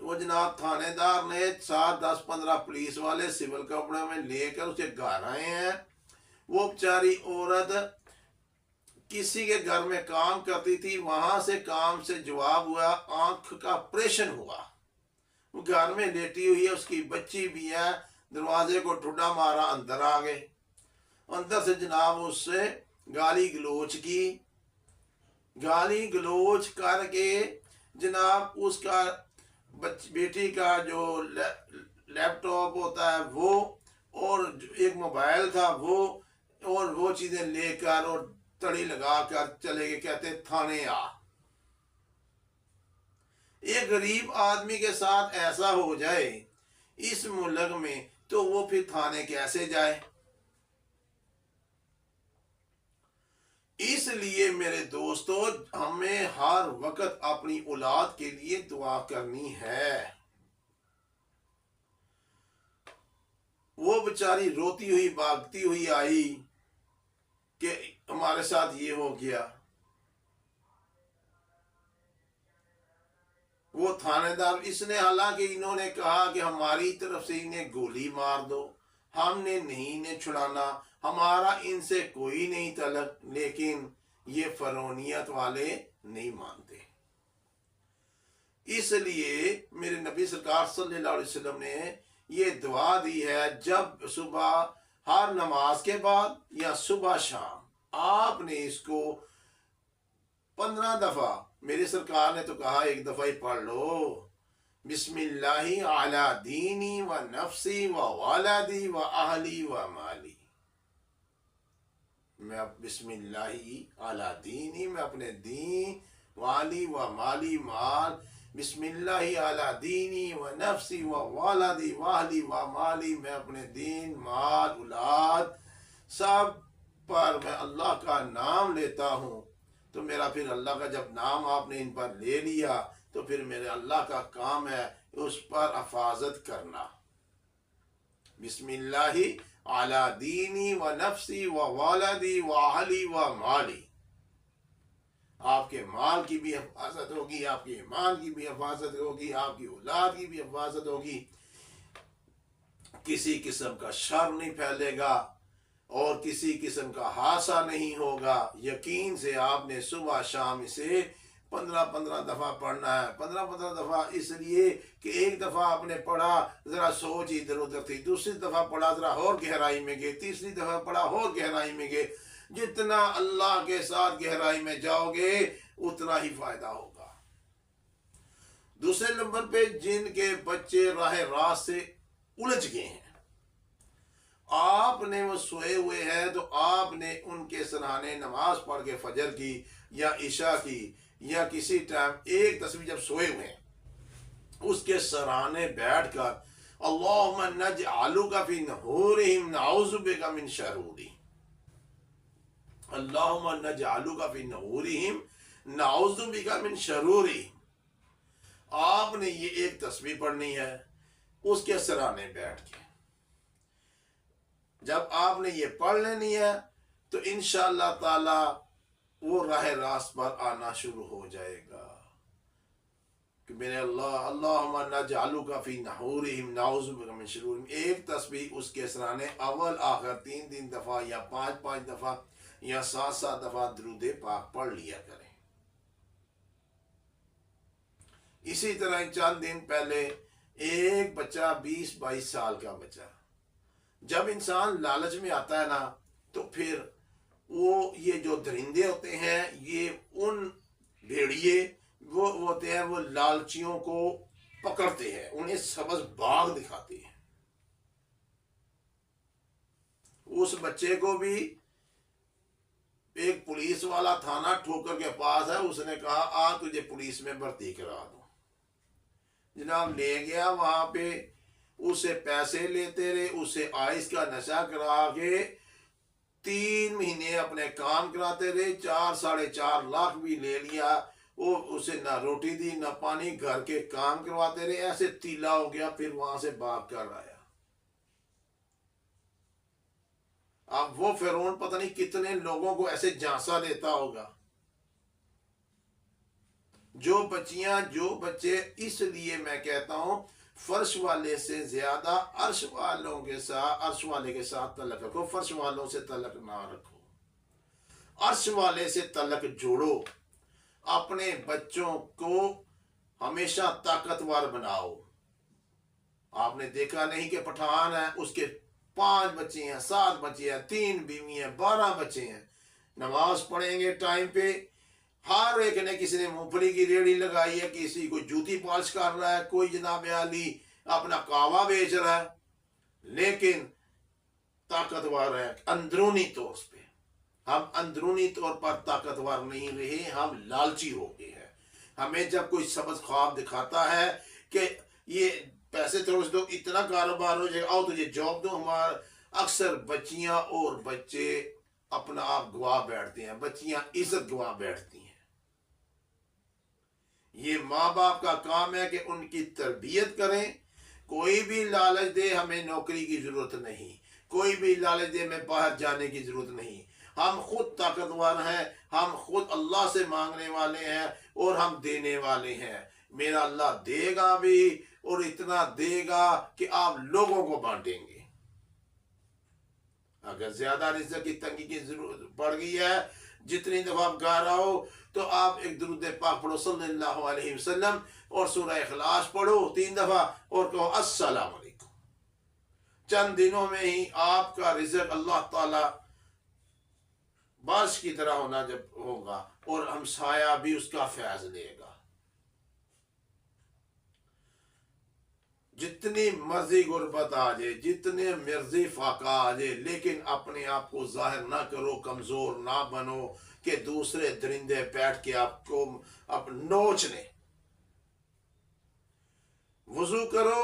وہ جناب تھانے دار نے 7 10 15 پولیس والے سول کپڑے میں لے کر اسے گھر آئے ہیں. وہ بیچاری عورت کسی کے گھر میں کام کرتی تھی، وہاں سے کام سے جواب ہوا، آنکھ کا آپریشن ہوا، وہ گھر میں لیٹی ہوئی ہے، اس کی بچی بھی ہے. دروازے کو ٹھڈا مارا، اندر آ گئے. اندر سے جناب اس سے گالی گلوچ کی. گالی گلوچ کر کے جناب اس کا بیٹی کا جو لیپ ٹاپ ہوتا ہے وہ، اور ایک موبائل تھا وہ، اور وہ چیزیں لے کر اور تڑی لگا کر چلے گئے. کہتے تھانے آ. ایک غریب آدمی کے ساتھ ایسا ہو جائے اس ملک میں تو وہ پھر تھانے کیسے جائے؟ اس لیے میرے دوستو، ہمیں ہر وقت اپنی اولاد کے لیے دعا کرنی ہے. وہ بیچاری روتی ہوئی بھاگتی ہوئی آئی کہ ہمارے ساتھ یہ ہو گیا. وہ تھانے دار، اس نے حالانکہ انہوں نے کہا کہ ہماری طرف سے انہیں گولی مار دو، ہم نے نہیں انہیں چھڑانا، ہمارا ان سے کوئی نہیں تعلق، لیکن یہ فرعونیت والے نہیں مانتے. اس لیے میرے نبی سرکار صلی اللہ علیہ وسلم نے یہ دعا دی ہے، جب صبح ہر نماز کے بعد یا صبح شام آپ نے اس کو 15 دفعہ، میرے سرکار نے تو کہا ایک دفعہ ہی پڑھ لو، بسم اللہ علی دینی و نفسی و والدی و اہلی و مالی. میں بسم اللہ علی دینی، میں اپنے دین، والی و مالی مال، بسم اللہ علی دینی و نفسی و والدی و اہلی و مالی، میں اپنے دین، مال، اولاد سب پر میں اللہ کا نام لیتا ہوں. تو میرا پھر اللہ کا جب نام آپ نے ان پر لے لیا تو پھر میرے اللہ کا کام ہے اس پر حفاظت کرنا. بسم اللہ علی دینی و نفسی و والدی و اہلی و مالی. آپ کے مال کی بھی حفاظت ہوگی، آپ کے ایمان کی بھی حفاظت ہوگی، آپ کی اولاد کی بھی حفاظت ہوگی. کسی قسم کا شر نہیں پھیلے گا اور کسی قسم کا حادثہ نہیں ہوگا. یقین سے آپ نے صبح شام اسے 15 دفعہ پڑھنا ہے. 15 دفعہ اس لیے کہ ایک دفعہ آپ نے پڑھا ذرا سوچ ادھر ادھر تھی، دوسری دفعہ پڑھا ذرا اور گہرائی میں گئے، تیسری دفعہ پڑھا اور گہرائی میں گئے. جتنا اللہ کے ساتھ گہرائی میں جاؤ گے اتنا ہی فائدہ ہوگا. دوسرے نمبر پہ جن کے بچے راہ راست سے الجھ گئے ہیں، آپ نے وہ سوئے ہوئے ہیں تو آپ نے ان کے سرانے نماز پڑھ کے فجر کی یا عشاء کی یا کسی ٹائم ایک تسبیح جب سوئے ہوئے ہیں اس کے سرانے بیٹھ کر اللہم نجعلک فی نحورہم نعوذ بک من شرورہم، اللہم نجعلک فی نحورہم نعوذ بک من شرورہم. آپ نے یہ ایک تسبیح پڑھنی ہے اس کے سرانے بیٹھ کے. جب آپ نے یہ پڑھ لینی ہے تو انشاءاللہ تعالی وہ راہ راست پر آنا شروع ہو جائے گا کہ میرے اللہ، اللہم نجعلک فی نحورہم نعوذ بک من شرورہم. ایک تسبیح اس کے سرانے اول آخر 3 دفعہ یا 5 دفعہ یا 7 دفعہ درود پاک پڑھ لیا کریں. اسی طرح چند دن پہلے ایک بچہ 20 22 سال کا بچہ، جب انسان لالچ میں آتا ہے نا تو پھر وہ یہ جو درندے ہوتے ہیں، یہ ان بھیڑیے وہ ہوتے ہیں، وہ لالچیوں کو پکڑتے ہیں، انہیں سبز باغ دکھاتے ہیں. اس بچے کو بھی ایک پولیس والا تھانہ ٹھوکر کے پاس ہے، اس نے کہا آ تجھے پولیس میں بھرتی کرا دوں. جناب لے گیا، وہاں پہ اسے پیسے لیتے رہے، اسے آئس کا نشہ کرا کے 3 مہینے اپنے کام کراتے رہے. 4 ساڑھے 4 لاکھ بھی لے لیا. وہ اسے نہ روٹی دی نہ پانی، گھر کے کام کرواتے رہے. ایسے تیلا ہو گیا، پھر وہاں سے بھاگ کر آیا. اب وہ فرعون پتہ نہیں کتنے لوگوں کو ایسے جھانسا دیتا ہوگا. جو بچیاں جو بچے، اس لیے میں کہتا ہوں فرش والے سے زیادہ عرش والوں کے ساتھ، عرش والے کے ساتھ تعلق رکھو، فرش والوں سے تعلق نہ رکھو، عرش والے سے تعلق جوڑو، اپنے بچوں کو ہمیشہ طاقتور بناؤ۔ آپ نے دیکھا نہیں کہ پٹھان ہے، اس کے 5 بچے ہیں، 7 بچے ہیں، 3 بیوی ہیں، 12 بچے ہیں، نماز پڑھیں گے ٹائم پہ، ہر ایک نے کسی نے مونگ پھلی کی ریڑھی لگائی ہے، کسی کو جوتی پالش کر رہا ہے، کوئی جناب عالی اپنا کاوا بیچ رہا ہے، لیکن طاقتور ہے اندرونی طور پہ۔ ہم اندرونی طور پر طاقتور نہیں رہے، ہم لالچی ہو گئے ہیں۔ ہمیں جب کوئی سبز خواب دکھاتا ہے کہ یہ پیسے تھوڑے سے دو، اتنا کاروبار ہو جائے گا، آؤ تجھے جاب دو، ہمارا اکثر بچیاں اور بچے اپنا آپ گوا بیٹھتے ہیں، بچیاں عزت گوا بیٹھتی ہیں۔ یہ ماں باپ کا کام ہے کہ ان کی تربیت کریں۔ کوئی بھی لالچ دے ہمیں نوکری کی ضرورت نہیں، کوئی بھی لالچ دے ہمیں باہر جانے کی ضرورت نہیں، ہم خود طاقتور ہیں، ہم خود اللہ سے مانگنے والے ہیں اور ہم دینے والے ہیں۔ میرا اللہ دے گا بھی، اور اتنا دے گا کہ آپ لوگوں کو بانٹیں گے۔ اگر زیادہ رزق کی تنگی کی ضرورت پڑ گئی ہے، جتنی دفعہ آپ گا رہا ہو تو آپ ایک درود پاک پڑھو صلی اللہ علیہ وسلم، اور سورہ اخلاص پڑھو 3 دفعہ، اور کہو السلام علیکم۔ چند دنوں میں ہی آپ کا رزق اللہ تعالی بارش کی طرح ہونا جب ہوگا، اور ہمسایہ بھی اس کا فیض لے گا۔ جتنی مرضی غربت آ جائے، جتنے مرضی فاقہ آ جائے، لیکن اپنے آپ کو ظاہر نہ کرو، کمزور نہ بنو کہ دوسرے درندے بیٹھ کے آپ کو نوچ لیں۔ وضو کرو،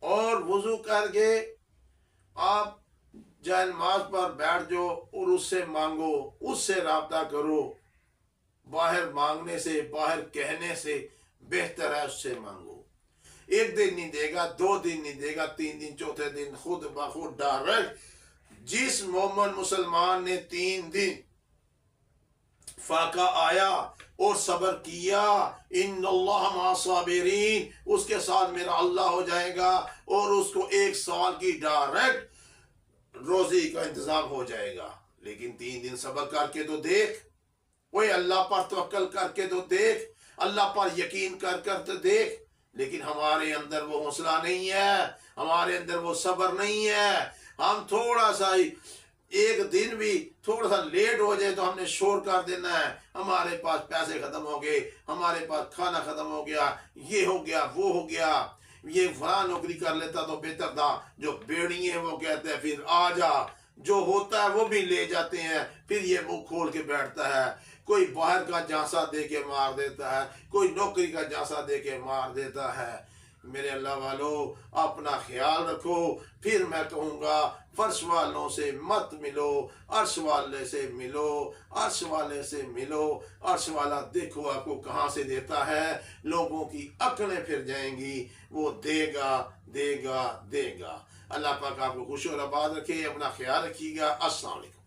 اور وضو کر کے آپ جائے نماز پر بیٹھ جاؤ اور اس سے مانگو، اس سے رابطہ کرو۔ باہر مانگنے سے، باہر کہنے سے بہتر ہے اس سے مانگو۔ 1 دن نہیں دے گا، 2 دن نہیں دے گا، 3 دن، چوتھے دن خود بخود ڈائریکٹ۔ جس مومن مسلمان نے 3 دن فاقہ آیا اور صبر کیا، ان اللہ مع صابرین، اس کے ساتھ میرا اللہ ہو جائے گا، اور اس کو 1 سال کی ڈائریکٹ روزی کا انتظام ہو جائے گا۔ لیکن 3 دن صبر کر کے تو دیکھ، وہ اللہ پر توکل کر کے تو دیکھ، اللہ پر یقین کر کر تو دیکھ۔ لیکن ہمارے اندر وہ حوصلہ نہیں ہے، ہمارے اندر وہ صبر نہیں ہے۔ ہم تھوڑا سا ہی 1 دن بھی تھوڑا سا لیٹ ہو جائے تو ہم نے شور کر دینا ہے، ہمارے پاس پیسے ختم ہو گئے، ہمارے پاس کھانا ختم ہو گیا، یہ ہو گیا، وہ ہو گیا، یہ فلاں نوکری کر لیتا تو بہتر تھا۔ جو بیڑی ہیں وہ کہتے ہیں پھر آ جا، جو ہوتا ہے وہ بھی لے جاتے ہیں، پھر یہ منہ کھول کے بیٹھتا ہے۔ کوئی باہر کا جھانسا دے کے مار دیتا ہے، کوئی نوکری کا جھانسا دے کے مار دیتا ہے۔ میرے اللہ والو، اپنا خیال رکھو۔ پھر میں کہوں گا فرش والوں سے مت ملو، عرش والے سے ملو، عرش والے سے ملو۔ عرش والا دیکھو آپ کو کہاں سے دیتا ہے، لوگوں کی عقلیں پھر جائیں گی، وہ دے گا، دے گا، دے گا۔ اللہ پاک آپ کو خوش اور آباد رکھے، اپنا خیال رکھیے گا۔ السلام علیکم۔